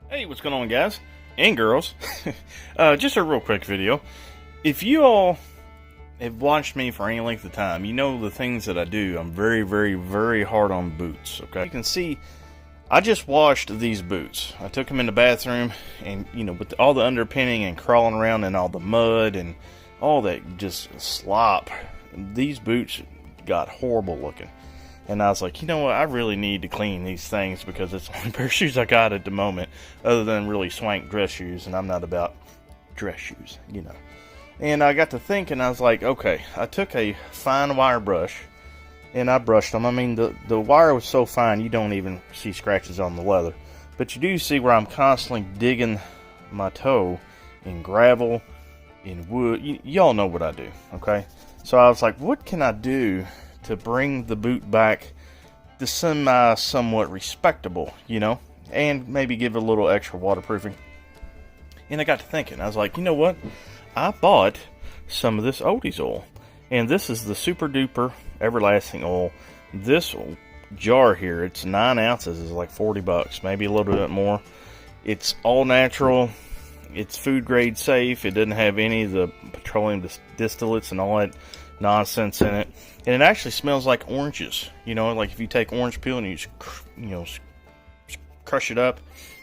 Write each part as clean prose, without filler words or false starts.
Hey, what's going on, guys and girls? Just a real quick video. If you all have watched me for any length of time, you know the things that I do. I'm very, very, very hard on boots, okay? You can see, I just washed these boots. I took them in the bathroom, and, you know, with all the underpinning and crawling around in all the mud and all that just slop, these boots got horrible looking. And I was like, you know what, I really need to clean these things because it's the only pair of shoes I got at the moment, other than really swank dress shoes, and I'm not about dress shoes, you know. And I got to thinking, I was like, okay, I took a fine wire brush, and I brushed them. I mean, the wire was so fine, you don't even see scratches on the leather. But you do see where I'm constantly digging my toe in gravel, in wood. Y'all know what I do, okay? So I was like, what can I do to bring the boot back to somewhat respectable, you know, and maybe give it a little extra waterproofing. And I got to thinking, I was like, you know what, I bought some of this Odie'S oil, and this is the Super Duper Everlasting oil. This jar here, it's 9 ounces, is like $40, maybe a little bit more. It's all natural, it's food grade safe, it doesn't have any of the petroleum distillates and all that nonsense in it, and it actually smells like oranges. You know, like if you take orange peel and you just, you know, crush it up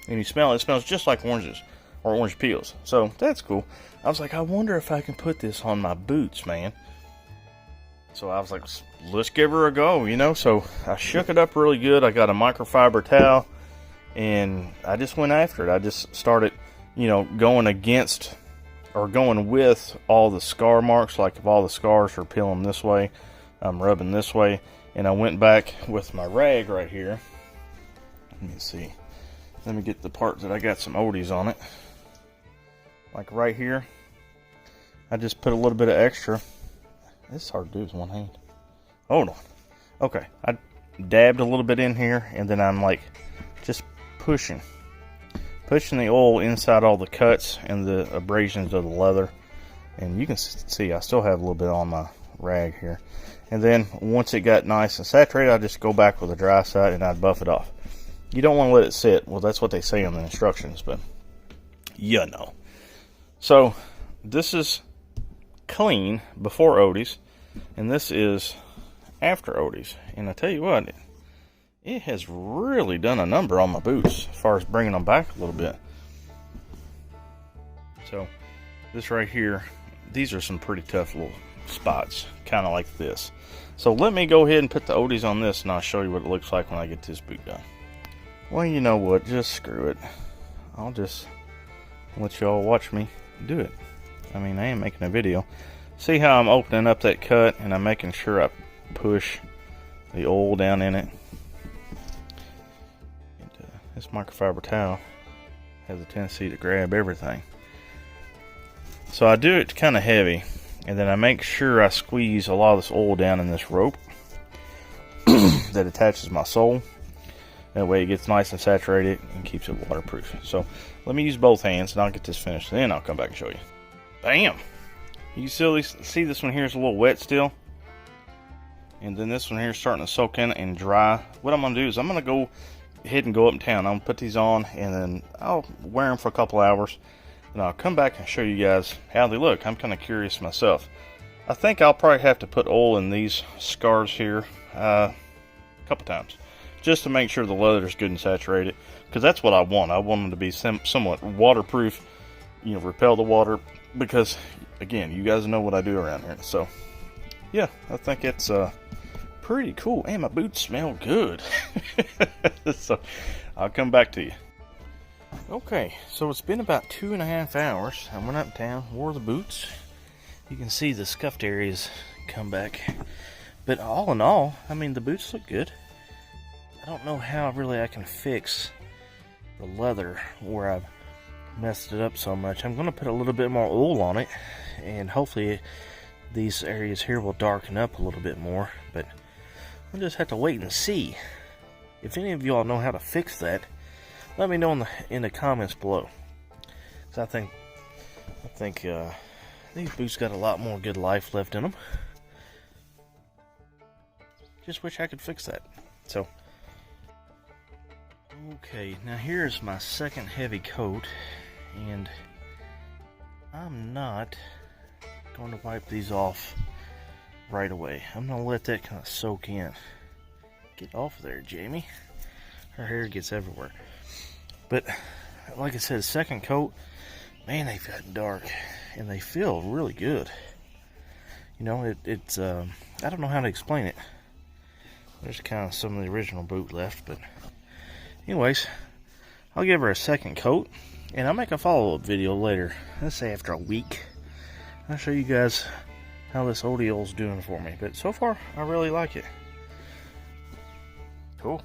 and you smell it, it smells just like oranges or orange peels. So that's cool. I was like, I wonder if I can put this on my boots, man. So I was like, let's give her a go, you know. So I shook it up really good. I got a microfiber towel and I just went after it. I just started, you know, going against or going with all the scar marks. Like if all the scars are peeling this way, I'm rubbing this way. And I went back with my rag right here. Let me see. Let me get the part that I got some Odie'S on it. Like right here, I just put a little bit of extra. It's hard to do with one hand. Hold on. Okay, I dabbed a little bit in here, and then I'm like just pushing the oil inside all the cuts and the abrasions of the leather. And you can see I still have a little bit on my rag here. And then once it got nice and saturated, I just go back with the dry side and I'd buff it off. You don't want to let it sit. Well, that's what they say on the instructions, but you know. So this is clean before Odie'S, and this is after Odie'S. And I tell you what, it has really done a number on my boots as far as bringing them back a little bit. So this right here, these are some pretty tough little spots, kind of like this. So let me go ahead and put the Odie'S on this, and I'll show you what it looks like when I get this boot done. Well, you know what, just screw it. I'll just let y'all watch me do it. I mean, I ain't making a video. See how I'm opening up that cut, and I'm making sure I push the oil down in it. This microfiber towel has a tendency to grab everything. So I do it kind of heavy, and then I make sure I squeeze a lot of this oil down in this rope that attaches my sole. That way it gets nice and saturated and keeps it waterproof. So let me use both hands and I'll get this finished. Then I'll come back and show you. Bam! You still see this one here is a little wet still. And then this one here is starting to soak in and dry. What I'm going to do is I'm going to go ahead and go up in town. I'm going to put these on and then I'll wear them for a couple hours. And I'll come back and show you guys how they look. I'm kind of curious myself. I think I'll probably have to put oil in these scars here a couple times, just to make sure the leather is good and saturated, because that's what I want. I want them to be somewhat waterproof, you know, repel the water, because again, you guys know what I do around here. So yeah, I think it's pretty cool, and my boots smell good. So I'll come back to you. Okay, so it's been about 2.5 hours. I went up town, wore the boots. You can see the scuffed areas come back, but all in all, I mean, the boots look good. I don't know how really I can fix the leather where I've messed it up so much. I'm going to put a little bit more oil on it, and hopefully these areas here will darken up a little bit more, but I'll just have to wait and see. If any of y'all know how to fix that, let me know in the comments below. So I think these boots got a lot more good life left in them. Just wish I could fix that. So Okay, now here's my second heavy coat, and I'm not going to wipe these off right away. I'm going to let that kind of soak in. Get off of there, Jamie. Her hair gets everywhere. But like I said, second coat, man, they've gotten dark, and they feel really good. You know, it's I don't know how to explain it. There's kind of some of the original boot left, but anyways, I'll give her a second coat, and I'll make a follow-up video later. Let's say after a week. I'll show you guys how this Odie'S doing for me. But so far, I really like it. Cool.